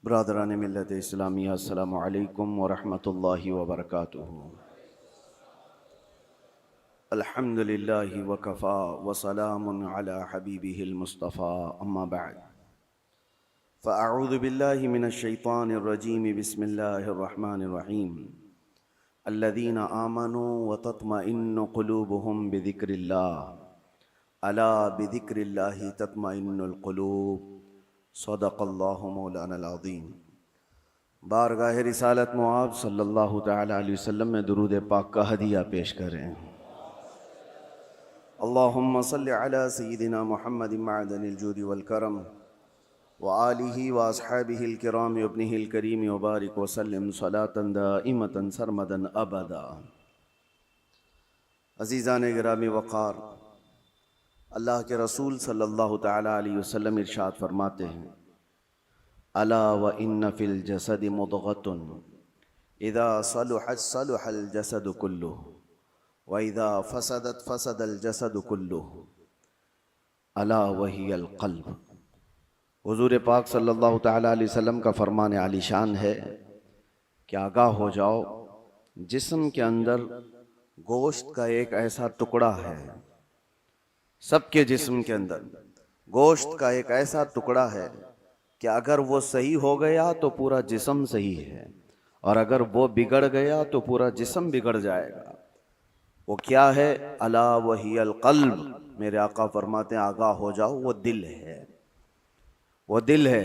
ब्रादरान मिल्लत इस्लामिया अस्सलामु अलैकुम व रहमतुल्लाहि व बरकातुहू। अल्हम्दुलिल्लाहि व कफ़ा व सलामुन अला हबीबिहिल मुस्तफ़ा अम्मा बअद फ़अऊज़ु बिल्लाहि मिनश शैतानिर रजीम बिस्मिल्लाहिर रहमानिर रहीम अल्लज़ीना आमनू व तत्मइन्नु क़ुलूबुहुम बिज़िक्रिल्लाह अला बिज़िक्रिल्लाहि तत्मइन्नुल क़ुलूब सदक़ल्लाहु मौलाना अज़ीम। बारगाह रिसालत मुआब सल्लल्लाहु तआला अलैहि वसल्लम में दुरूद पाक का हदिया पेश करें। अल्लाहुम्मा सल्लि अला सय्यिदिना मुहम्मदिन मअदनिल जूदि वल करम व आलिहि व अस्हाबिहिल किराम व इब्निहिल करीम व बारिक व सल्लिम सलातन दाइमतन सरमदन अबदा। अज़ीज़ान गिरामी वक़ार, अल्लाह के रसूल सल्लल्लाहु तआला अलैहि वसल्लम इरशाद फरमाते हैं, अला व इन्न फिल जसदि मुदग़तुन इज़ा सलुहत सलुहल जसदु कुल्लुहु व इज़ा फसदत फसदल जसदु कुल्लुहु अला वहियल क़ल्ब। हुज़ूर पाक सल्लल्लाहु तआला अलैहि वसल्लम का फरमान आलीशान है कि आगाह हो जाओ, जिस्म के अंदर गोश्त का एक ऐसा टुकड़ा है, सबके जिस्म के अंदर गोश्त का एक ऐसा टुकड़ा है कि अगर वो सही हो गया तो पूरा जिस्म सही है, और अगर वो बिगड़ गया तो पूरा जिस्म बिगड़ जाएगा। वो क्या है? अला वहियल क़ल्ब। मेरे आका फरमाते हैं आगाह हो जाओ, वो दिल है, वो दिल है।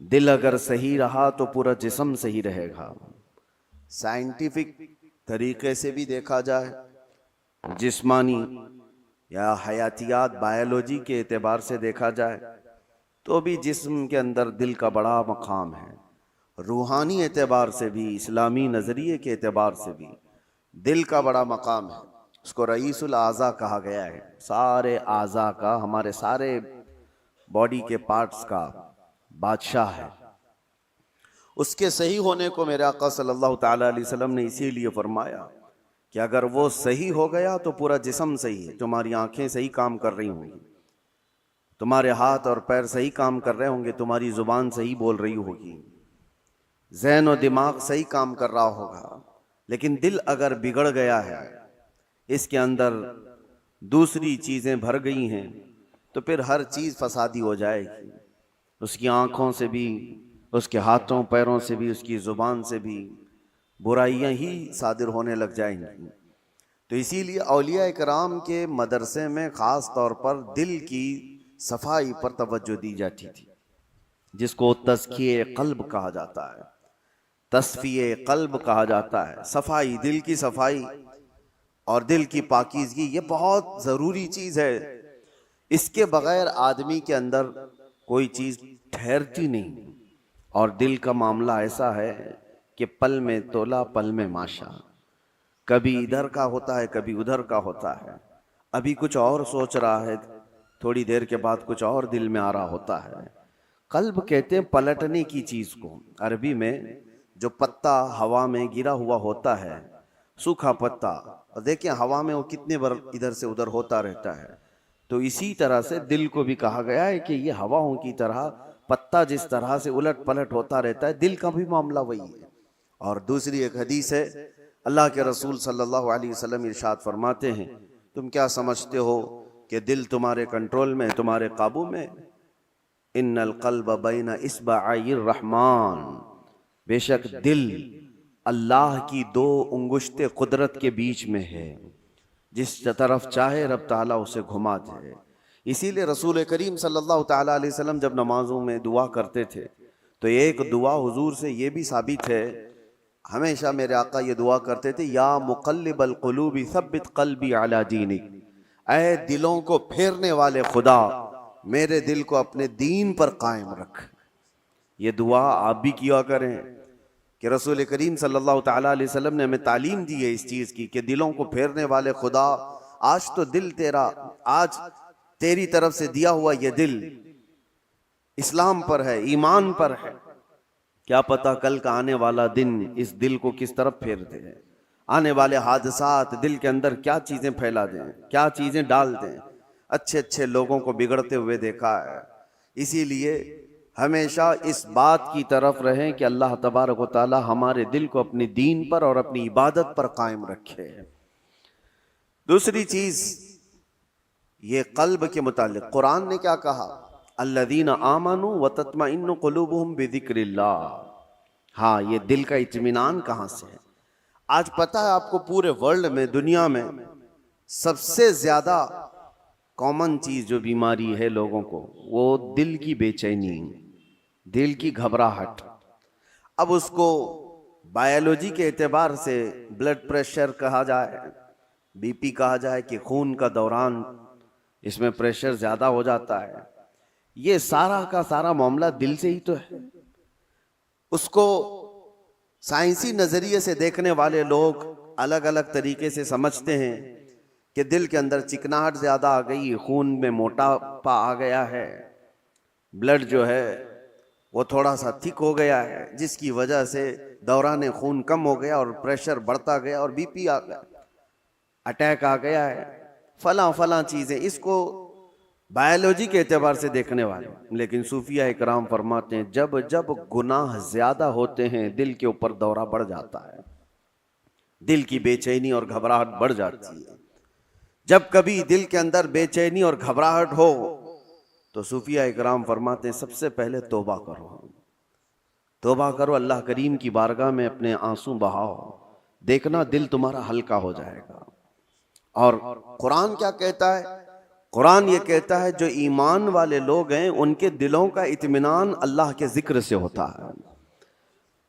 दिल अगर सही रहा तो पूरा जिस्म सही रहेगा। साइंटिफिक तरीके से भी देखा जाए, जिस्मानी या हयातियात बायोलॉजी के एतबार से देखा जाए तो भी जिस्म के अंदर दिल का बड़ा मकाम है। रूहानी एतबार से भी, इस्लामी नज़रिए के एतबार से भी दिल का बड़ा मकाम है। उसको रईसुल आज़ा कहा गया है। सारे आज़ा का, हमारे सारे बॉडी के पार्ट्स का बादशाह है। उसके सही होने को मेरे आका सल्लल्लाहु तआला अलैहि वसल्लम ने इसीलिए फरमाया कि अगर वो सही हो गया तो पूरा जिस्म सही है। तुम्हारी आंखें सही काम कर रही होंगी, तुम्हारे हाथ और पैर सही काम कर रहे होंगे, तुम्हारी जुबान सही बोल रही होगी, ज़हन और दिमाग सही काम कर रहा होगा। लेकिन दिल अगर बिगड़ गया है, इसके अंदर दूसरी चीज़ें भर गई हैं, तो फिर हर चीज़ फसादी हो जाएगी। उसकी आँखों से भी, उसके हाथों पैरों से भी, उसकी ज़ुबान से भी बुराइयां ही सादिर होने लग जाएंगी। तो इसीलिए औलिया इकराम के मदरसे में ख़ास तौर पर दिल की सफाई पर तवज्जो दी जाती थी, जिसको तज़किये क़ल्ब कहा जाता है, तस्फ़िये क़ल्ब कहा जाता है। सफाई, दिल की सफाई और दिल की पाकीज़गी, ये बहुत ज़रूरी चीज़ है। इसके बगैर आदमी के अंदर कोई चीज़ ठहरती नहीं। और दिल का मामला ऐसा है कि पल में तोला पल में माशा, कभी इधर का होता है कभी उधर का होता है। अभी कुछ और सोच रहा है, थोड़ी देर के बाद कुछ और दिल में आ रहा होता है। कल्ब कहते हैं पलटने की चीज़ को। अरबी में जो पत्ता हवा में गिरा हुआ होता है, सूखा पत्ता, और देखिए हवा में वो कितने बार इधर से उधर होता रहता है। तो इसी तरह से दिल को भी कहा गया है कि ये हवाओं की तरह, पत्ता जिस तरह से उलट पलट होता रहता है, दिल का भी मामला वही है। और दूसरी एक हदीस है, अल्लाह के रसूल सल्लल्लाहु अलैहि वसल्लम इरशाद फरमाते हैं, तुम क्या समझते हो कि दिल तुम्हारे कंट्रोल में, तुम्हारे काबू में? इन्नल क़ल्ब बैन इस्बाइर रहमान, बेशक दिल अल्लाह की दो उंगुश्ते कुदरत के बीच में है, जिस तरफ चाहे रब ताला उसे घुमा दे। इसीलिए रसूल करीम सल्लल्लाहु ताला अलैहि वसल्लम जब नमाजों में दुआ करते थे तो एक दुआ हुजूर से ये भी साबित है, हमेशा मेरे आका ये दुआ करते थे, या मुक़ल्लिबल क़ुलूबि सब्बित क़ल्बी अला दीनिक, ऐ दिलों को फेरने वाले खुदा, मेरे दिल को अपने दीन पर कायम रख। ये दुआ आप भी किया करें कि रसूल करीम सल्लल्लाहु ताला अलैहि वसल्लम ने हमें तालीम दी है इस चीज़ की कि दिलों को फेरने वाले खुदा, आज तो दिल तेरा, आज तेरी तरफ से दिया हुआ ये दिल इस्लाम पर है, ईमान पर है। क्या पता कल का आने वाला दिन इस दिल को किस तरफ फेर दे। आने वाले हादसात दिल के अंदर क्या चीज़ें फैला दें, क्या चीज़ें डाल दें। अच्छे अच्छे लोगों को बिगड़ते हुए देखा है। इसीलिए हमेशा इस बात की तरफ रहें कि अल्लाह तबारक व तआला हमारे दिल को अपनी दीन पर और अपनी इबादत पर कायम रखे। दूसरी चीज, ये कल्ब के मुतालिक कुरान ने क्या कहा, अल्लज़ीना आमनू व तत्मइन्नु कुलूबुहुम बिज़िक्रिल्लाह। हाँ, ये दिल का इत्मीनान कहाँ से है? आज पता है आपको, पूरे वर्ल्ड में, दुनिया में सबसे ज्यादा कॉमन चीज जो बीमारी है लोगों को, वो दिल की बेचैनी, दिल की घबराहट। अब उसको बायोलॉजी के एतबार से ब्लड प्रेशर कहा जाए, बीपी कहा जाए कि खून का दौरान इसमें प्रेशर ज्यादा हो जाता है, ये सारा का सारा मामला दिल से ही तो है। उसको साइंसी नजरिए से देखने वाले लोग अलग अलग तरीके से समझते हैं कि दिल के अंदर चिकनाहट ज्यादा आ गई, खून में मोटापा आ गया है, ब्लड जो है वो थोड़ा सा थिक हो गया है, जिसकी वजह से दौरान खून कम हो गया और प्रेशर बढ़ता गया और बीपी आ गया, अटैक आ गया है, फला फला चीजें। इसको बायोलॉजी के एतबार से देखने वाले, लेकिन सूफिया इकराम फरमाते हैं जब जब गुनाह ज्यादा होते हैं दिल के ऊपर दौरा बढ़ जाता है, दिल की बेचैनी और घबराहट बढ़ जाती है। जब कभी दिल के अंदर बेचैनी और घबराहट हो तो सूफिया इकराम फरमाते हैं सबसे पहले तौबा करो, तौबा करो, अल्लाह करीम की बारगाह में अपने आंसू बहाओ, देखना दिल तुम्हारा हल्का हो जाएगा। और कुरान क्या कहता है? कुरान ये कहता है जो ईमान वाले लोग हैं उनके दिलों का इत्मीनान अल्लाह के जिक्र से होता है।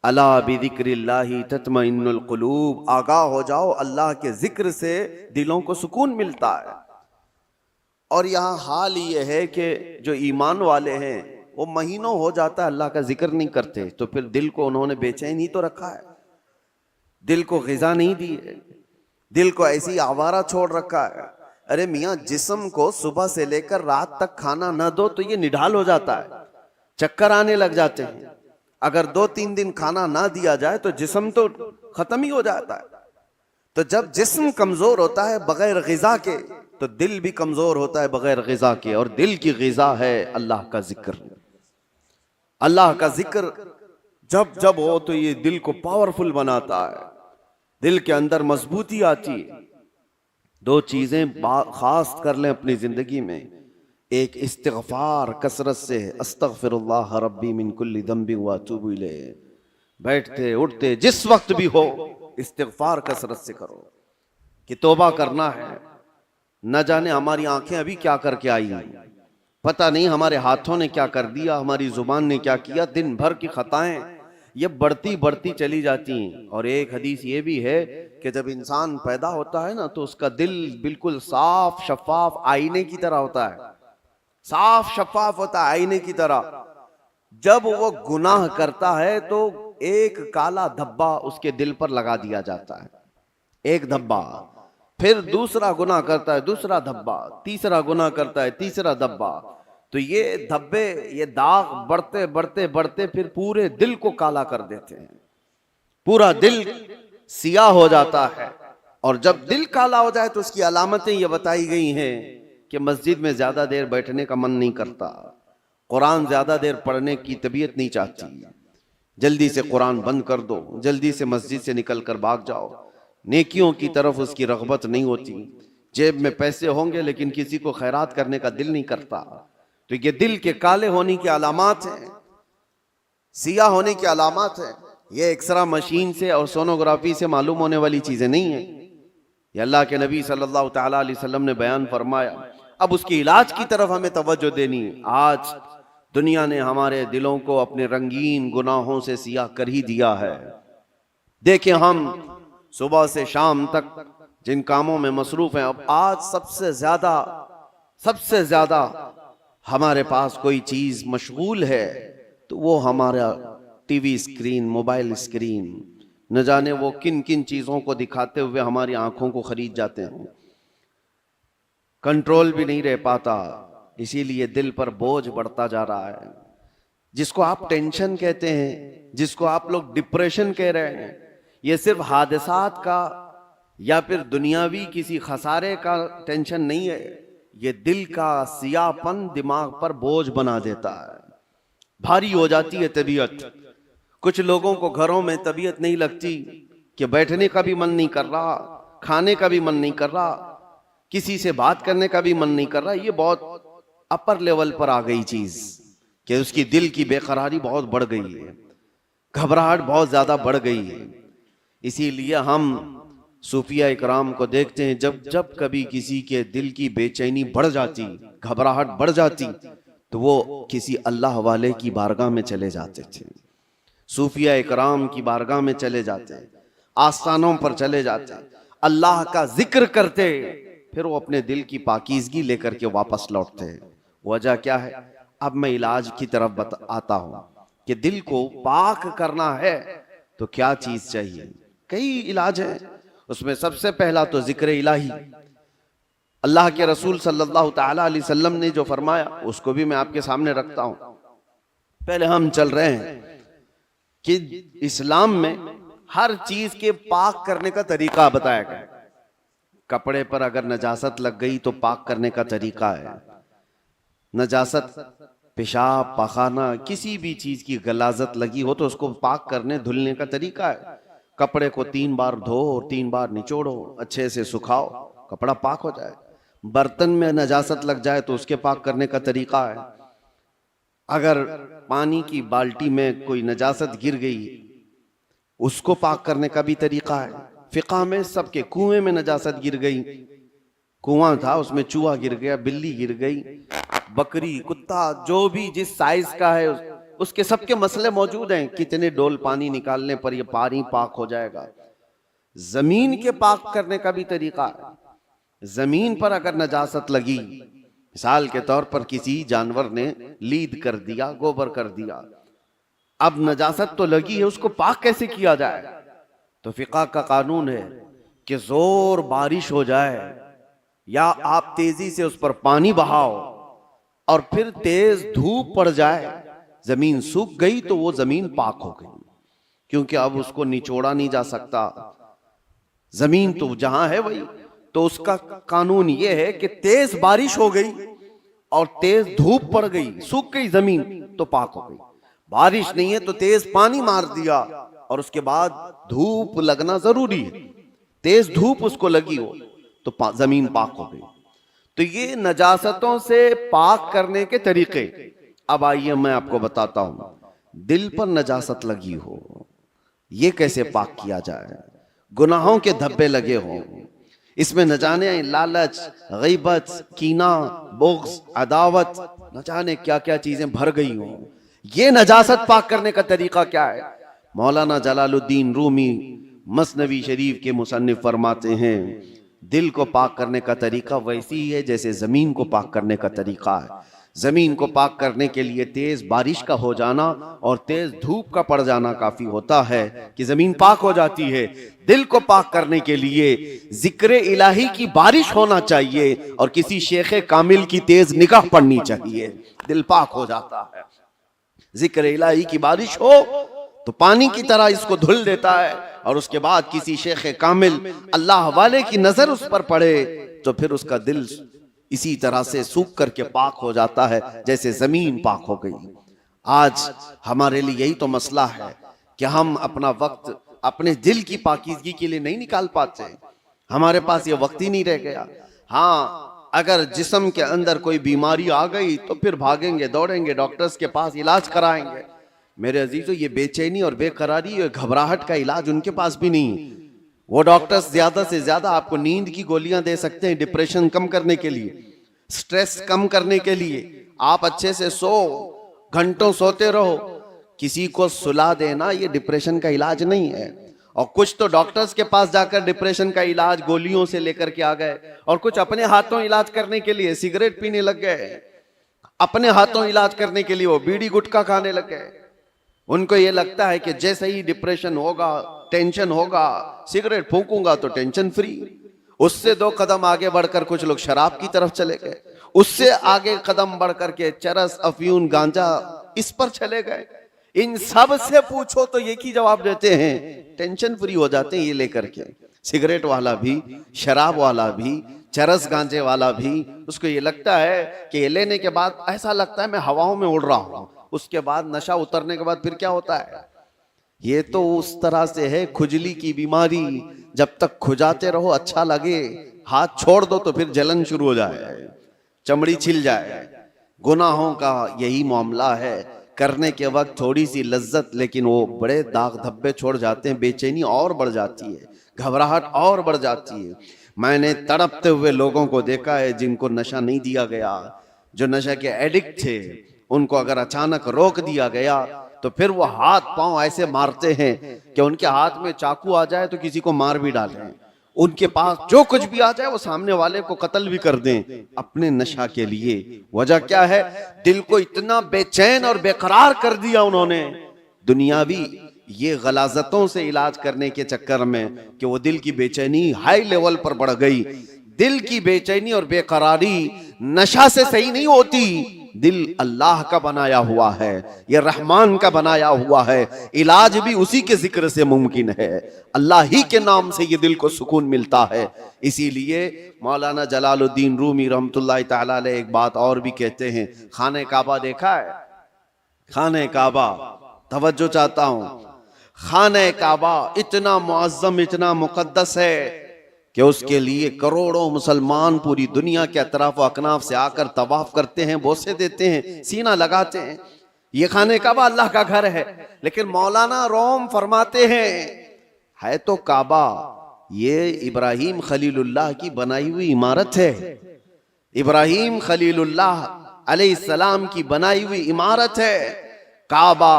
अला बिज़िक्रिल्लाहि तत्मइन्नुल कुलूब, आगाह हो जाओ, अल्लाह के जिक्र से दिलों को सुकून मिलता है। और यहाँ हाल ये है कि जो ईमान वाले हैं वो महीनों हो जाता है अल्लाह का जिक्र नहीं करते, तो फिर दिल को उन्होंने बेचैन ही तो रखा है, दिल को ग़िज़ा नहीं दी है, दिल को ऐसी आवारा छोड़ रखा है। अरे मियाँ, जिस्म को सुबह से लेकर रात तक खाना न दो तो ये निढाल हो जाता है, चक्कर आने लग जाते हैं। अगर 2-3 दिन खाना ना दिया जाए तो जिस्म तो खत्म ही हो जाता है। तो जब जिस्म कमजोर होता है बगैर ग़िज़ा के, तो दिल भी कमजोर होता है बगैर ग़िज़ा के। और दिल की ग़िज़ा है अल्लाह का जिक्र। अल्लाह का जिक्र जब जब हो तो ये दिल को पावरफुल बनाता है, दिल के अंदर मजबूती आती है। 2 चीजें खास कर लें अपनी जिंदगी में, एक इस्तिग़फ़ार कसरत से, अस्तग़फ़िरुल्लाह रब्बी मिन कुल्ली ज़ंबिन व अतूबु इलैह, बैठते उठते जिस वक्त भी हो इस्तिग़फ़ार कसरत से करो कि तौबा करना है। न जाने हमारी आंखें अभी क्या करके आई हैं, पता नहीं हमारे हाथों ने क्या कर दिया, हमारी जुबान ने क्या किया, दिन भर की खताएं ये बढ़ती बढ़ती चली जाती हैं। और एक हदीस ये भी है कि जब इंसान पैदा होता है ना तो उसका दिल बिल्कुल साफ शफाफ आईने की तरह होता है, साफ शफाफ होता है आईने की तरह। जब वो गुनाह करता है तो एक काला धब्बा उसके दिल पर लगा दिया जाता है, एक धब्बा। फिर दूसरा गुनाह करता है, दूसरा धब्बा, तीसरा गुनाह करता है, तीसरा धब्बा। तो ये धब्बे, ये दाग बढ़ते बढ़ते बढ़ते फिर पूरे दिल को काला कर देते हैं, पूरा दिल सियाह हो जाता है। और जब दिल काला हो जाए तो उसकी अलामतें ये बताई गई हैं कि मस्जिद में ज्यादा देर बैठने का मन नहीं करता, कुरान ज्यादा देर पढ़ने की तबीयत नहीं चाहती, जल्दी से कुरान बंद कर दो, जल्दी से मस्जिद से निकल कर भाग जाओ, नेकियों की तरफ उसकी रग़बत नहीं होती, जेब में पैसे होंगे लेकिन किसी को खैरात करने का दिल नहीं करता। तो ये दिल के काले होने की अलामात हैं, सियाह होने की अलामात है। ये एक्सरा मशीन से और सोनोग्राफी से मालूम होने वाली चीजें नहीं है। ये अल्लाह के नबी सल्लल्लाहु तआला अलैहि वसल्लम ने बयान फरमाया। अब उसके इलाज की तरफ हमें तवज्जो देनी है। आज दुनिया ने हमारे दिलों को अपने रंगीन गुनाहों से सियाह कर ही दिया है। देखें, हम सुबह से शाम तक जिन कामों में मसरूफ हैं, अब आज सबसे ज्यादा हमारे पास कोई चीज मशगूल है तो वो हमारा टीवी स्क्रीन, मोबाइल स्क्रीन। न जाने वो किन किन चीजों को दिखाते हुए हमारी आंखों को खरीद जाते हैं, कंट्रोल भी नहीं रह पाता, इसीलिए दिल पर बोझ बढ़ता जा रहा है। जिसको आप टेंशन कहते हैं, जिसको आप लोग डिप्रेशन कह रहे हैं, ये सिर्फ हादसात का या फिर दुनियावी किसी खसारे का टेंशन नहीं है, ये दिल का सियाहपन दिमाग पर बोझ बना देता है, भारी हो जाती है तबीयत। कुछ लोगों को घरों में तबीयत नहीं लगती कि बैठने का भी मन नहीं कर रहा, खाने का भी मन नहीं कर रहा, किसी से बात करने का भी मन नहीं कर रहा। ये बहुत अपर लेवल पर आ गई चीज कि उसकी दिल की बेकरारी बहुत बढ़ गई है, घबराहट बहुत ज्यादा बढ़ गई है। इसीलिए हम सूफिया इकराम को देखते हैं, जब जब कभी किसी के दिल की बेचैनी बढ़ जाती, घबराहट बढ़ जाती, तो वो किसी अल्लाह वाले की बारगाह में चले जाते थे, सूफिया इकराम की बारगाह में चले जाते, आस्थानों पर चले जाते, अल्लाह का जिक्र करते, फिर वो अपने दिल की पाकीज़गी लेकर के वापस लौटते हैं। वजह क्या है? अब मैं इलाज की तरफ आता हूं कि दिल को पाक करना है तो क्या चीज चाहिए। कई इलाज है, उसमें सबसे पहला तो जिक्र इलाही। अल्लाह के रसूल सल्लल्लाहु ताला अलैहि वसल्लम ने जो फरमाया उसको भी मैं आपके सामने रखता हूं। पहले हम चल रहे हैं कि इस्लाम में हर चीज के पाक करने का तरीका बताया गया। कपड़े पर अगर नजासत लग गई तो पाक करने का तरीका है। नजासत, पेशाब, पखाना, किसी भी चीज की गलाजत लगी हो तो उसको पाक करने धुलने का तरीका है। कपड़े को 3 बार धो, 3 बार निचोड़ो, अच्छे से सुखाओ, कपड़ा पाक हो जाए। बर्तन में नजासत लग जाए तो उसके पाक करने का तरीका है। अगर पानी की बाल्टी में कोई नजासत गिर गई, उसको पाक करने का भी तरीका है। फिक़ह में सबके, कुएं में नजासत गिर गई, कुआं था उसमें चूहा गिर गया, बिल्ली गिर गई, बकरी, कुत्ता, जो भी जिस साइज का है उसके सबके मसले मौजूद हैं। कितने डोल पानी निकालने पर यह पानी पाक हो जाएगा। जमीन के पाक करने का भी तरीका है। जमीन पर अगर नजासत लगी, मिसाल के तौर पर किसी जानवर ने लीद कर दिया, गोबर कर दिया, अब नजासत तो लगी है, उसको पाक कैसे किया जाए? तो फिक़ह का कानून है कि जोर बारिश हो जाए या आप तेजी से उस पर पानी बहाओ और फिर तेज धूप पड़ जाए, जमीन सूख गई तो वो जमीन पाक हो गई, क्योंकि अब उसको निचोड़ा नहीं जा सकता। जमीन तो जहां है वही। तो उसका कानून ये है कि तेज बारिश हो गई और तेज धूप पड़ गई, सूख गई जमीन, तो पाक हो गई। बारिश नहीं है तो तेज पानी मार दिया और उसके बाद धूप लगना जरूरी है, तेज धूप उसको लगी हो तो जमीन पाक हो गई। तो ये नजासतों से पाक करने के तरीके। अब आइए मैं आपको बताता हूं, दिल पर नजासत लगी हो, ये कैसे पाक किया जाए। गुनाहों के धब्बे लगे हों, इसमें न जाने लालच, गीबत, कीना, बुग़्ज़, अदावत, न जाने क्या क्या चीजें भर गई हों, ये नजासत पाक करने का तरीका क्या है? मौलाना जलालुद्दीन रूमी मसनवी शरीफ के मुसन्निफ फरमाते हैं, दिल को पाक करने का तरीका वैसी ही है जैसे जमीन को पाक करने का तरीका है। जमीन को पाक करने के लिए तेज बारिश का हो जाना और तेज धूप का पड़ जाना काफी होता है कि जमीन पाक हो जाती है। दिल को पाक करने के लिए जिक्र इलाही की बारिश होना चाहिए और किसी शेख कामिल की तेज निगाह पड़नी चाहिए, दिल पाक हो जाता है। जिक्र इलाही की बारिश हो तो पानी की तरह इसको धुल देता है और उसके बाद किसी शेख कामिल अल्लाह वाले की नजर उस पर पड़े तो फिर उसका दिल इसी तरह से सूख करके पाक हो जाता है जैसे जमीन पाक हो गई। आज हमारे लिए यही तो मसला है कि हम अपना वक्त अपने दिल की पाकीज़गी के लिए नहीं निकाल पाते, हमारे पास ये वक्त ही नहीं रह गया। हाँ, अगर जिस्म के अंदर कोई बीमारी आ गई तो फिर भागेंगे, दौड़ेंगे, डॉक्टर्स के पास इलाज कराएंगे। मेरे अजीजों, ये बेचैनी और बेकरारी और घबराहट का इलाज उनके पास भी नहीं। वो डॉक्टर्स ज्यादा से ज्यादा आपको नींद की गोलियां दे सकते हैं डिप्रेशन कम करने के लिए, स्ट्रेस कम करने के लिए। आप अच्छे से सो, घंटों सोते रहो, किसी को सुला देना ये डिप्रेशन का इलाज नहीं है। और कुछ तो डॉक्टर्स के पास जाकर डिप्रेशन का इलाज गोलियों से लेकर के आ गए और कुछ अपने हाथों इलाज करने के लिए सिगरेट पीने लग गए, अपने हाथों इलाज करने के लिए वो बीड़ी गुटखा खाने लग गए। उनको ये लगता है कि जैसे ही डिप्रेशन होगा, टेंशन होगा, सिगरेट फूंकूंगा तो टेंशन फ्री। उससे 2 कदम आगे बढ़कर कुछ लोग शराब की तरफ चले गए, उससे आगे कदम बढ़कर के चरस, अफयून, गांजा, इस पर चले गए। इन सब से पूछो तो एक ही जवाब देते हैं, टेंशन फ्री हो जाते हैं ये लेकर के। सिगरेट वाला भी, शराब वाला भी, चरस गांजे वाला भी, उसको ये लगता है कि ये लेने के बाद ऐसा लगता है मैं हवाओं में उड़ रहा हूं। उसके बाद नशा उतरने के बाद फिर क्या होता है? ये तो उस तरह से है खुजली की बीमारी, जब तक खुजाते रहो अच्छा लगे, हाथ छोड़ दो तो फिर जलन शुरू हो जाए, चमड़ी छिल जाए। गुनाहों का यही मामला है, करने के वक्त थोड़ी सी लज्जत, लेकिन वो बड़े दाग धब्बे छोड़ जाते हैं, बेचैनी और बढ़ जाती है, घबराहट और बढ़ जाती है। मैंने तड़पते हुए लोगों को देखा है जिनको नशा नहीं दिया गया, जो नशा के एडिक्ट थे, उनको अगर अचानक रोक दिया गया तो फिर वो हाथ पांव ऐसे मारते हैं कि उनके हाथ में चाकू आ जाए तो किसी को मार भी डालें, उनके पास जो कुछ भी आ जाए वो सामने वाले को कत्ल भी कर दें अपने नशा के लिए। वजह क्या है? दिल को इतना बेचैन और बेकरार कर दिया उन्होंने दुनियावी ये गलाजतों से इलाज करने के चक्कर में कि वो दिल की बेचैनी हाई लेवल पर बढ़ गई। दिल की बेचैनी और बेकरारी नशा से सही नहीं होती, दिल अल्लाह का बनाया हुआ है, यह रहमान का बनाया हुआ है, इलाज भी उसी के जिक्र से मुमकिन है, अल्लाह ही के नाम से ये दिल को सुकून मिलता है। इसीलिए मौलाना जलालुद्दीन रूमी रहमतुल्लाहि तआला अलैह एक बात और भी कहते हैं, खाने काबा देखा है? खाने काबा, तवज्जो चाहता हूं, खाने काबा इतना मुअज्जम, इतना मुकद्दस है कि उसके लिए करोड़ों मुसलमान पूरी दुनिया के अतराफ अकनाफ से आकर तवाफ करते हैं, बोसे देते हैं, सीना लगाते हैं। ये खाने काबा अल्लाह का घर है, लेकिन मौलाना रोम फरमाते हैं है तो काबा, ये इब्राहिम खलीलुल्लाह की बनाई हुई इमारत है, इब्राहिम खलीलुल्लाह अलैहिस्सलाम की बनाई हुई इमारत है काबा।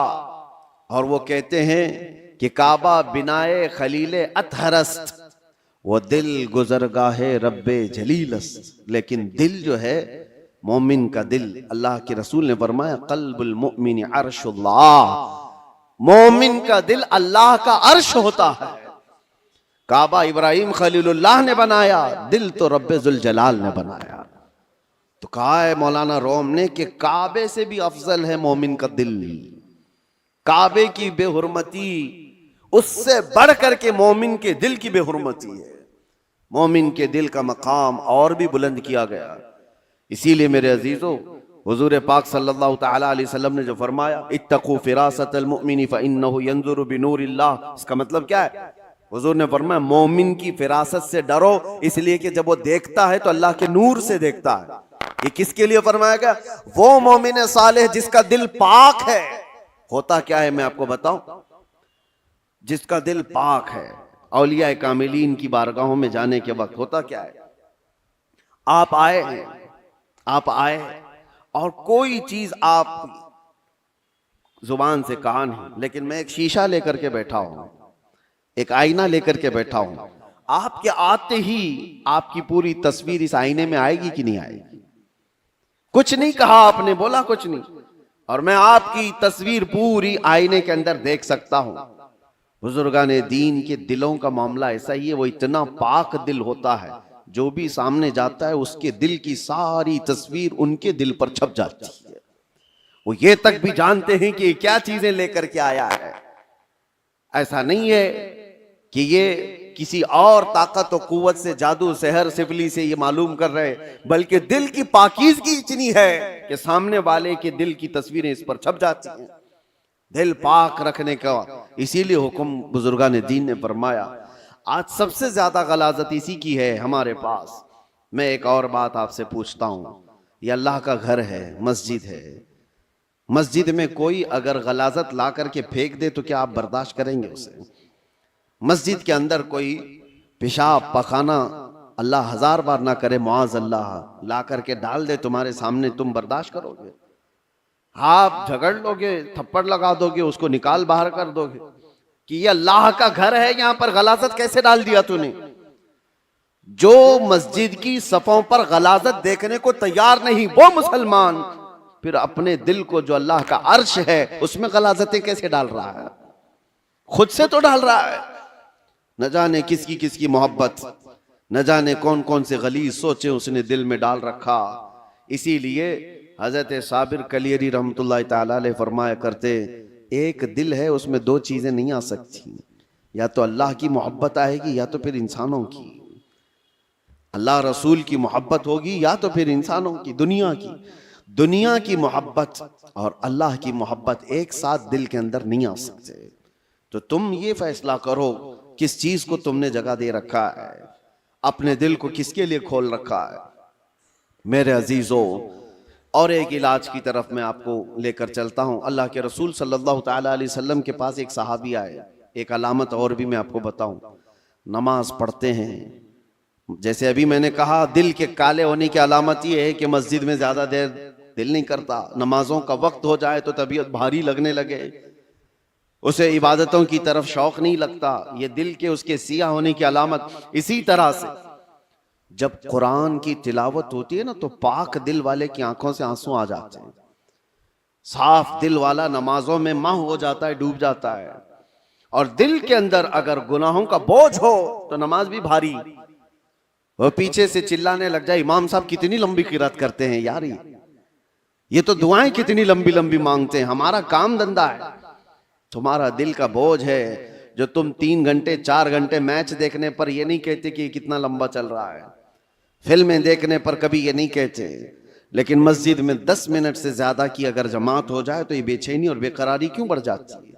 और वो कहते हैं कि काबा बिनाए खलीले अतहरस्त, वो दिल गुजरगाहे रब्बे जलीलस्त। लेकिन दिल जो है मोमिन का दिल, अल्लाह के रसूल ने फरमाया कल्बुल मुमिन अर्शुल्लाह, मोमिन का दिल अल्लाह का अर्श होता है। काबा इब्राहिम खलीलुल्लाह ने बनाया, दिल तो रब्बे जुल जलाल ने बनाया। तो कहा है मौलाना रोम ने कि काबे से भी अफजल है मोमिन का दिल, काबे की बेहुरमती उससे बढ़ करके मोमिन के दिल की बेहुरमती है। मोमिन के दिल का मकाम और भी बुलंद किया गया। इसीलिए मेरे अजीजों, हुजूर पाक सल्लल्लाहु तआला अलैहि वसल्लम ने जो फरमाया इत्तकू फिरासतल मुमिनी फइन्नहु यंजुरु बिनूरिल्लाह, इसका मतलब क्या है? हुजूर ने फरमाया मोमिन की फिरासत से डरो, इसलिए कि जब वो देखता है तो अल्लाह के नूर से देखता है। ये किसके लिए फरमाया गया? वो मोमिन सालेह जिसका दिल पाक है। होता क्या है मैं आपको बताऊं, जिसका दिल पाक है, औलिया कामिलीन की बारगाहों में जाने के वक्त होता क्या है, आप आए हैं, आप आए और कोई चीज आप जुबान से कहा नहीं, लेकिन मैं एक शीशा लेकर के बैठा हूं, एक आईना लेकर के बैठा हूं, आपके आते ही आपकी पूरी तस्वीर इस आईने में आएगी कि नहीं आएगी? कुछ नहीं कहा आपने, बोला कुछ नहीं, और मैं आपकी तस्वीर पूरी आईने के अंदर देख सकता हूं। बुजुर्गाने दीन के दिलों का मामला ऐसा ही है, वो इतना पाक दिल होता है, जो भी सामने जाता है उसके दिल की सारी तस्वीर उनके दिल पर छप जाती है। वो ये तक भी जानते हैं कि क्या चीजें लेकर के आया है। ऐसा नहीं है कि ये किसी और ताकत और कुव्वत से, जादू सहर सिफली से ये मालूम कर रहे, बल्कि दिल की पाकीज़गी इतनी है कि सामने वाले के दिल की तस्वीरें इस पर छप जाती हैं। दिल पाक रखने का इसीलिए हुक्म बुजुर्गान दीन ने फरमाया। आज सबसे ज्यादा गलाजत इसी की है हमारे पास। मैं एक और बात आपसे पूछता हूं, ये अल्लाह का घर है, मस्जिद है, मस्जिद में कोई अगर गलाजत ला करके फेंक दे तो क्या आप बर्दाश्त करेंगे उसे? मस्जिद के अंदर कोई पेशाब पखाना अल्लाह हजार बार ना करे, मुआज अल्लाह, ला करके डाल दे तुम्हारे सामने, तुम बर्दाश्त करोगे? आप झगड़ लोगे, थप्पड़ लगा दोगे, उसको निकाल बाहर कर दोगे कि ये अल्लाह का घर है, यहां पर गलाजत कैसे डाल दिया तूने? जो मस्जिद की सफों पर गलाजत देखने को तैयार नहीं वो मुसलमान फिर अपने दिल को जो अल्लाह का अर्श है उसमें गलाजतें कैसे डाल रहा है? खुद से तो डाल रहा है। न जाने किसकी किसकी मोहब्बत, न जाने कौन कौन से गलीज सोचे उसने दिल में डाल रखा। इसीलिए हजरत साबिर कलियरी रहमतुल्लाह ताला अलैह फरमाया करते, एक दिल है उसमें दो चीजें नहीं आ सकती, या तो अल्लाह की मोहब्बत आएगी या तो फिर इंसानों की, अल्लाह रसूल की मोहब्बत होगी या तो फिर इंसानों की, दुनिया की। दुनिया की मोहब्बत और अल्लाह की मोहब्बत एक साथ दिल के अंदर नहीं आ सकते। तो तुम ये फैसला करो किस चीज को तुमने जगह दे रखा है, अपने दिल को किसके लिए खोल रखा है। मेरे अजीजों, और एक इलाज की तरफ मैं आपको लेकर चलता हूं। अल्लाह के रसूल सल्लल्लाहु ताला अलैहि वसल्लम के पास एक सहाबी आए। एक अलामत और भी मैं आपको बताऊं, नमाज पढ़ते हैं, जैसे अभी मैंने कहा दिल के काले होने की अलामत यह है कि मस्जिद में ज्यादा देर दिल नहीं करता, नमाजों का वक्त हो जाए तो तबीयत भारी लगने लगे, उसे इबादतों की तरफ शौक नहीं लगता, ये दिल के उसके सिया होने की अलामत। इसी तरह से जब कुरान की तिलावत होती है ना, तो पाक दिल वाले की आंखों से आंसू आ जाते हैं। साफ दिल वाला नमाजों में माह हो जाता है, डूब जाता है। और दिल के अंदर अगर गुनाहों का बोझ हो तो नमाज भी भारी। वो पीछे से चिल्लाने लग जाए, इमाम साहब कितनी लंबी किरात करते हैं यार, ये तो दुआएं कितनी लंबी लंबी मांगते हैं, हमारा काम धंधा है। तुम्हारा दिल का बोझ है जो तुम 3 घंटे 4 घंटे मैच देखने पर ये नहीं कहते कि कितना लंबा चल रहा है, फिल्में देखने पर कभी ये नहीं कहते, लेकिन मस्जिद में 10 मिनट से ज्यादा की अगर जमात हो जाए तो ये बेचैनी और बेकरारी क्यों बढ़ जाती है।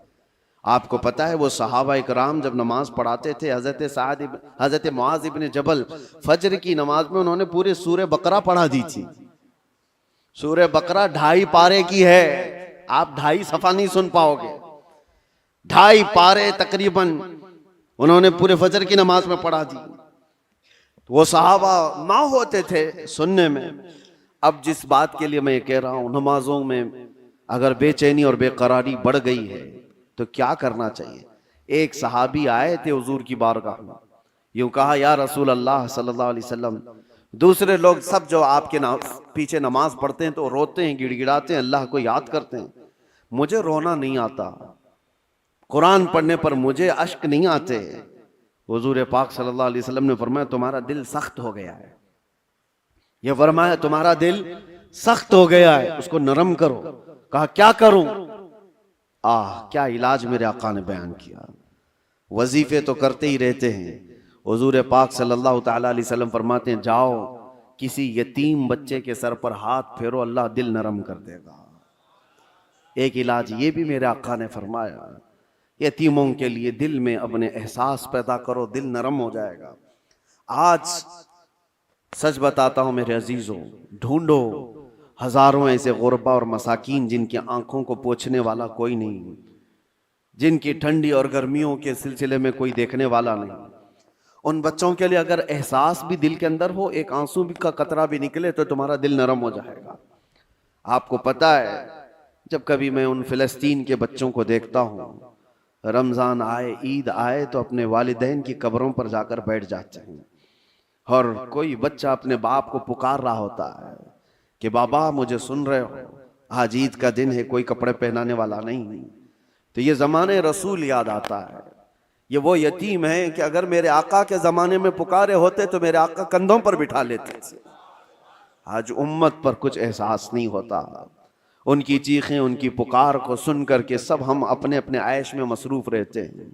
आपको पता है वो सहाबा इकराम जब नमाज पढ़ाते थे, हजरत मुआज इब्न जबल फजर की नमाज में उन्होंने पूरे सूरे बकरा पढ़ा दी थी। सूरे बकरा 2.5 पारे की है, आप 2.5 सफा नहीं सुन पाओगे, 2.5 पारे तकरीबन उन्होंने पूरे फजर की नमाज में पढ़ा दी। तो वो सहाबा ना होते थे सुनने में। अब जिस बात के लिए मैं ये कह रहा हूं, नमाजों में अगर बेचैनी और बेकरारी बढ़ गई है तो क्या करना चाहिए। एक सहाबी आए थे हुजूर की बारगाह में, यूं कहा, या रसूल अल्लाह सल्लल्लाहु अलैहि वसल्लम, दूसरे लोग सब जो आपके पीछे नमाज पढ़ते हैं तो रोते हैं, गिड़गिड़ाते हैं, अल्लाह को याद करते हैं, मुझे रोना नहीं आता, कुरान पढ़ने पर मुझे अश्क नहीं आते। हुजूर पाक सल्लल्लाहु अलैहि वसल्लम ने फरमाया, तुम्हारा दिल सख्त हो गया है। यह फरमाया, तुम्हारा दिल सख्त हो गया है, उसको नरम करो। कहा क्या करूं? क्या इलाज मेरे आका ने बयान किया। वजीफे तो करते ही रहते हैं। हुजूर पाक सल्लल्लाहु ताला अलैहि वसल्लम फरमाते हैं, जाओ किसी यतीम बच्चे के सर पर हाथ फेरो, अल्लाह दिल नरम कर देगा। एक इलाज ये भी मेरे आका ने फरमाया, यतीमों के लिए दिल में अपने एहसास पैदा करो, दिल नरम हो जाएगा। आज सच बताता हूं मेरे अजीजों, ढूंढो हजारों ऐसे गुरबा और मसाकीन जिनकी आंखों को पोंछने वाला कोई नहीं, जिनकी ठंडी और गर्मियों के सिलसिले में कोई देखने वाला नहीं। उन बच्चों के लिए अगर एहसास भी दिल के अंदर हो, एक आंसू भी का कतरा भी निकले तो तुम्हारा दिल नरम हो जाएगा। आपको पता है, जब कभी मैं उन फिलिस्तीन के बच्चों को देखता हूं, रमजान आए, ईद आए तो अपने वालिदैन की कब्रों पर जाकर बैठ जाते हैं, और कोई बच्चा अपने बाप को पुकार रहा होता है कि बाबा मुझे सुन रहे हो, आज ईद का दिन है, कोई कपड़े पहनाने वाला नहीं। तो ये जमाने रसूल याद आता है। ये वो यतीम है कि अगर मेरे आका के जमाने में पुकारे होते तो मेरे आका कंधों पर बिठा लेते थे। आज उम्मत पर कुछ एहसास नहीं होता। उनकी चीखें, उनकी पुकार को सुन करके सब हम अपने अपने ऐश में मसरूफ रहते हैं।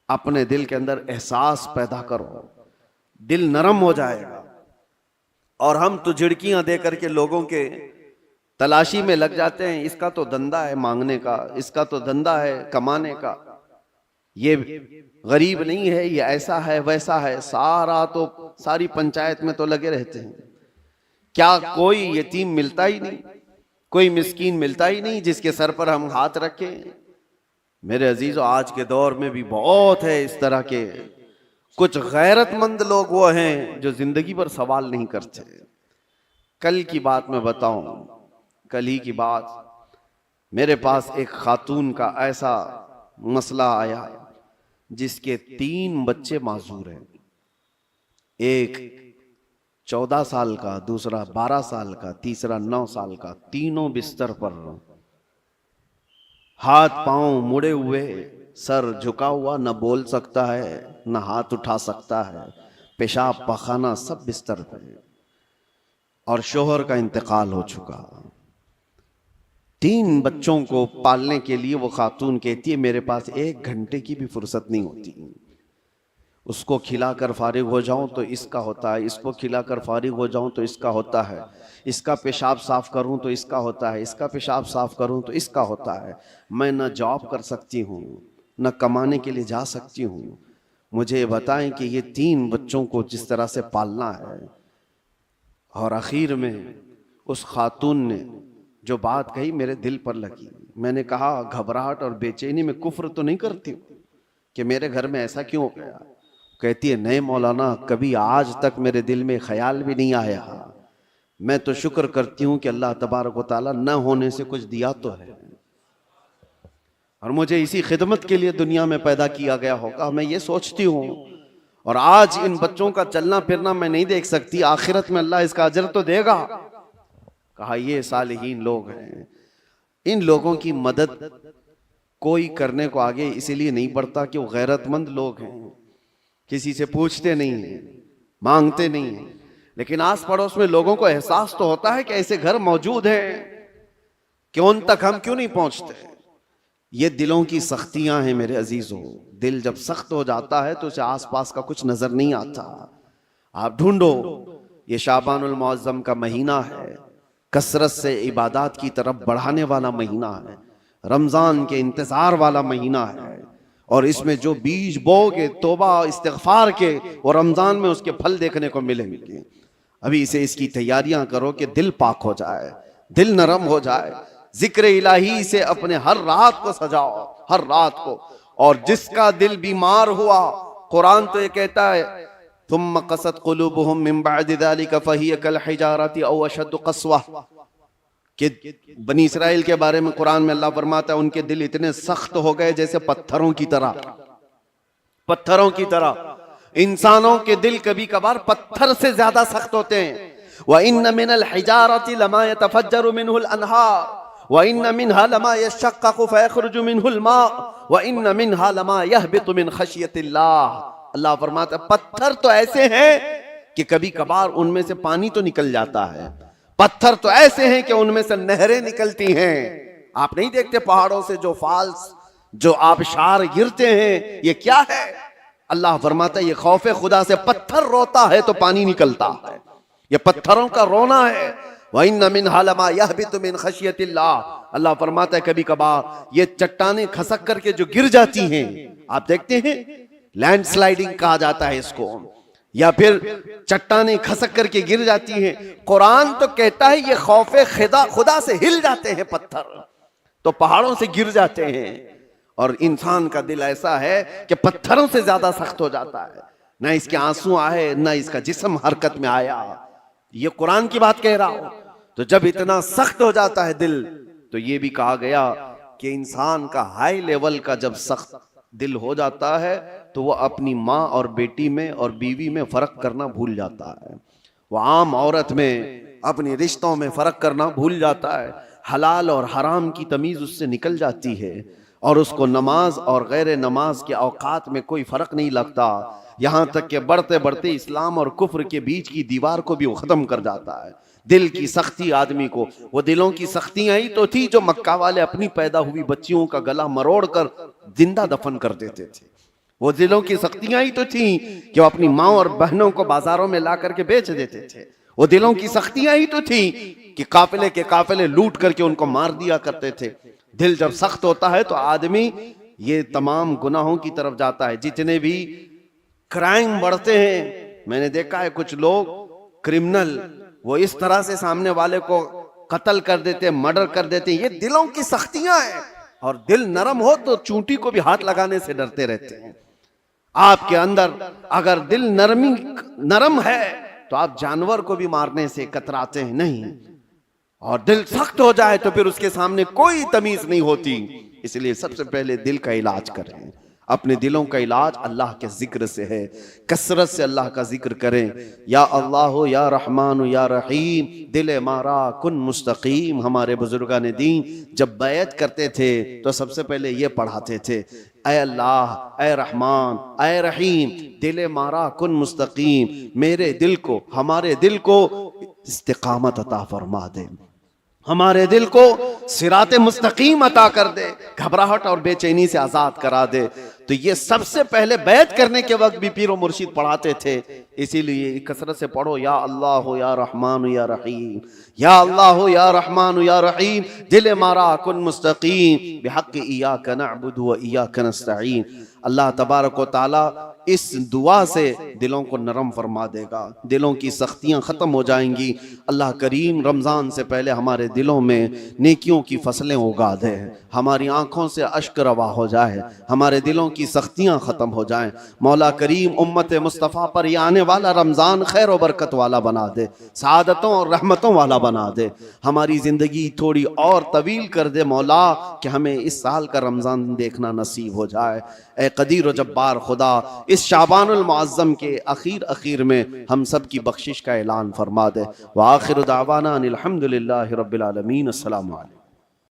अपने दिल के अंदर एहसास पैदा करो, दिल नरम हो जाएगा। और हम तो झिड़कियां दे करके लोगों के तलाशी में लग जाते हैं, इसका तो धंधा है मांगने का, इसका तो धंधा है कमाने का, ये गरीब नहीं है, ये ऐसा है वैसा है, सारी पंचायत में तो लगे रहते हैं। क्या कोई यतीम मिलता ही नहीं, कोई मिस्कीन मिलता ही नहीं जिसके सर पर हम हाथ रखें। मेरे अजीजों, आज के दौर में भी बहुत है इस तरह के। कुछ गैरतमंद लोग वो हैं जो जिंदगी पर सवाल नहीं करते। कल की बात मैं बताऊं, कल ही की बात, मेरे पास एक खातून का ऐसा मसला आया जिसके 3 बच्चे माजूर हैं। एक 14 साल का, दूसरा 12 साल का, तीसरा 9 साल का। तीनों बिस्तर पर, हाथ पांव मुड़े हुए, सर झुका हुआ, न बोल सकता है न हाथ उठा सकता है, पेशाब पखाना सब बिस्तर पे। और शोहर का इंतकाल हो चुका। 3 बच्चों को पालने के लिए वो खातून कहती है, मेरे पास 1 घंटे की भी फुर्सत नहीं होती। उसको खिलाकर फारिग हो जाऊं तो इसका होता है, इसको खिलाकर फारिग हो जाऊं तो इसका होता है, इसका पेशाब साफ करूं तो इसका होता है, इसका पेशाब साफ करूं तो इसका होता है। मैं न जॉब कर सकती हूँ, न कमाने के लिए जा सकती हूँ। मुझे बताएं कि ये 3 बच्चों को जिस तरह से पालना है। और आखिर में उस खातून ने जो बात कही मेरे दिल पर लगी। मैंने कहा घबराहट और बेचैनी में कुफ्र तो नहीं करती हूँ कि मेरे घर में ऐसा क्यों हो गया। कहती है नहीं मौलाना, कभी आज तक मेरे दिल में ख्याल भी नहीं आया। मैं तो शुक्र करती हूँ कि अल्लाह तबारक व तआला न होने से कुछ दिया तो है, और मुझे इसी खिदमत के लिए दुनिया में पैदा किया गया होगा, मैं ये सोचती हूँ। और आज इन बच्चों का चलना फिरना मैं नहीं देख सकती, आखिरत में अल्लाह इसका अजर तो देगा। कहा ये सालिहीन लोग हैं, इन लोगों की मदद कोई करने को आगे इसीलिए नहीं बढ़ता कि वो गैरतमंद लोग हैं, किसी से पूछते नहीं हैं, मांगते नहीं हैं। लेकिन आस पड़ोस में लोगों को एहसास तो होता है कि ऐसे घर मौजूद हैं, कि उन तक हम क्यों नहीं पहुंचते। ये दिलों की सख्तियां हैं मेरे अजीजों। दिल जब सख्त हो जाता है तो उसे आसपास का कुछ नजर नहीं आता। आप ढूंढो, ये शाबानुल मुअज्जम का महीना है, कसरत से इबादत की तरफ बढ़ाने वाला महीना है, रमजान के इंतजार वाला महीना है। और इसमें जो बीज बोगे तौबा इस्तिगफार के, वो रमजान में उसके फल देखने को मिलेंगे। अभी से इसकी तैयारियां करो कि दिल पाक हो जाए, दिल नरम हो जाए। जिक्र इलाही से अपने हर रात को सजाओ, हर रात को। और जिसका दिल बीमार हुआ, कुरान तो ये कहता है तुम कसत कुलूबुहुम मिन बअद ज़ालिका फहिय कल हिजारति औ अशद्दु क़स्वा, कि बनी इस्राइल के बारे में कुरान में अल्लाह फरमाता है उनके दिल इतने सख्त हो गए जैसे पत्थरों की तरह। पत्थरों की तरह इंसानों के दिल कभी कभार पत्थर से ज्यादा सख्त होते हैं। व इन्न मिनल हिजारति लमा यतफज्जरु मिनहुल अनहार व इन्न मिनहा लमा यशक्ककु फयखरुजु मिनहुल मा व इन्न मिनहा लमा यहबितु मिन खशियतिल्लाह। अल्लाह फरमाता है पत्थर तो ऐसे हैं कि कभी कभार उनमें से पानी तो निकल जाता है, पत्थर तो ऐसे हैं कि उनमें से नहरें निकलती हैं। आप नहीं देखते पहाड़ों से जो फॉल्स, जो आबशार गिरते हैं, ये क्या है? अल्लाह फरमाता है ये खौफे खुदा से, पत्थर रोता है तो पानी निकलता है, ये पत्थरों का रोना है। व इन्न मिनहा लमा यहबितु मिन खशियतिल्लाह। अल्लाह फरमाता है कभी कभार ये चट्टानें खसक करके जो गिर जाती हैं, आप देखते हैं लैंडस्लाइडिंग कहा जाता है इसको, या फिर चट्टानें खसक करके गिर जाती हैं। कुरान तो कहता है ये खौफे खुदा से हिल जाते हैं पत्थर, तो पहाड़ों से गिर जाते हैं। और इंसान का दिल ऐसा है कि पत्थरों से ज्यादा सख्त हो जाता है, ना इसके आंसू आए, ना इसका जिस्म हरकत में आया। ये कुरान की बात कह रहा हूं। तो जब इतना सख्त हो जाता है दिल, तो ये भी कहा गया कि इंसान का हाई लेवल का जब सख्त दिल हो जाता है तो वह अपनी माँ और बेटी में और बीवी में फर्क करना भूल जाता है। वह आम औरत में, अपने रिश्तों में फर्क करना भूल जाता है। हलाल और हराम की तमीज उससे निकल जाती है और उसको नमाज और गैर नमाज के औकात में कोई फर्क नहीं लगता। यहाँ तक कि बढ़ते बढ़ते इस्लाम और कुफ्र के बीच की दीवार को भी वो खत्म कर जाता है। दिल की सख्ती आदमी को, वो दिलों की सख्तियां ही तो थी जो मक्का वाले अपनी पैदा हुई बच्चियों का गला मरोड़ कर जिंदा दफन कर देते थे। वो दिलों की सख्तियां ही तो थी कि वो अपनी माँ और बहनों को बाजारों में ला करके बेच देते थे। वो दिलों की सख्तियां ही तो थी कि काफिले के काफिले लूट करके उनको मार दिया करते थे। दिल जब सख्त होता है तो आदमी ये तमाम गुनाहों की तरफ जाता है। जितने भी क्राइम बढ़ते हैं, मैंने देखा है कुछ लोग क्रिमिनल वो इस तरह से सामने वाले को कत्ल कर देते, मर्डर कर देते। ये दिलों की सख्तियां हैं। और दिल नरम हो तो चूंटी को भी हाथ लगाने से डरते रहते हैं। आपके अंदर अगर दिल नरम है तो आप जानवर को भी मारने से कतराते हैं नहीं, और दिल सख्त हो जाए तो फिर उसके सामने कोई तमीज नहीं होती। इसलिए सबसे पहले दिल का इलाज करें। अपने दिलों का इलाज अल्लाह के जिक्र से है। कसरत से अल्लाह का जिक्र करें। या अल्लाह या रहमान या रहीम, दिल मारा कुन मुस्तकीम। हमारे बुजुर्गान दीन जब बैत करते थे तो सबसे पहले ये पढ़ाते थे, ऐ अल्लाह, ऐ रहमान, ऐ रहीम, दिल मारा कुन मुस्तकीम। मेरे दिल को, हमारे दिल को इस्तिकामत अता फरमा दे, हमारे दिल को सिराते मुस्तकीम अता कर दे, घबराहट और बेचैनी से आजाद करा दे। तो ये सबसे पहले बैत करने के वक्त भी पीर और मुर्शिद पढ़ाते थे। इसीलिए कसरत से पढ़ो, या अल्लाह हो या रहमान या रहीम, या अल्लाह हो या रहमान या रहीम, दिल मारा कुन मुस्तकीम बिहक़्क़ इय्याका नअबुदु व इय्याका नस्तईन। अल्लाह तबारक व तआला इस दुआ से दिलों को नरम फरमा देगा, दिलों की सख्तियां ख़त्म हो जाएंगी। अल्लाह करीम रमज़ान से पहले हमारे दिलों में नेकियों की फसलें उगा दे, हमारी आंखों से अश्क रवा हो जाए, हमारे दिलों की सख्तियां ख़त्म हो जाएं। मौला करीम उम्मत मुस्तफ़ा पर ये आने वाला रमज़ान खैर और बरकत वाला बना दे, सआदतों और रहमतों वाला बना दे, हमारी ज़िंदगी थोड़ी और तवील कर दे मौला, कि हमें इस साल का रमज़ान देखना नसीब हो जाए। ए कदीर व जब्बार खुदा, इस शाबानुल मुअज़्ज़म के अखीर में हम सब की बख्शिश का ऐलान फरमा दे। व आखिर दावाना अनिल हम्दुलिल्लाहि रब्बिल आलमीन। अस्सलामु अलैकुम।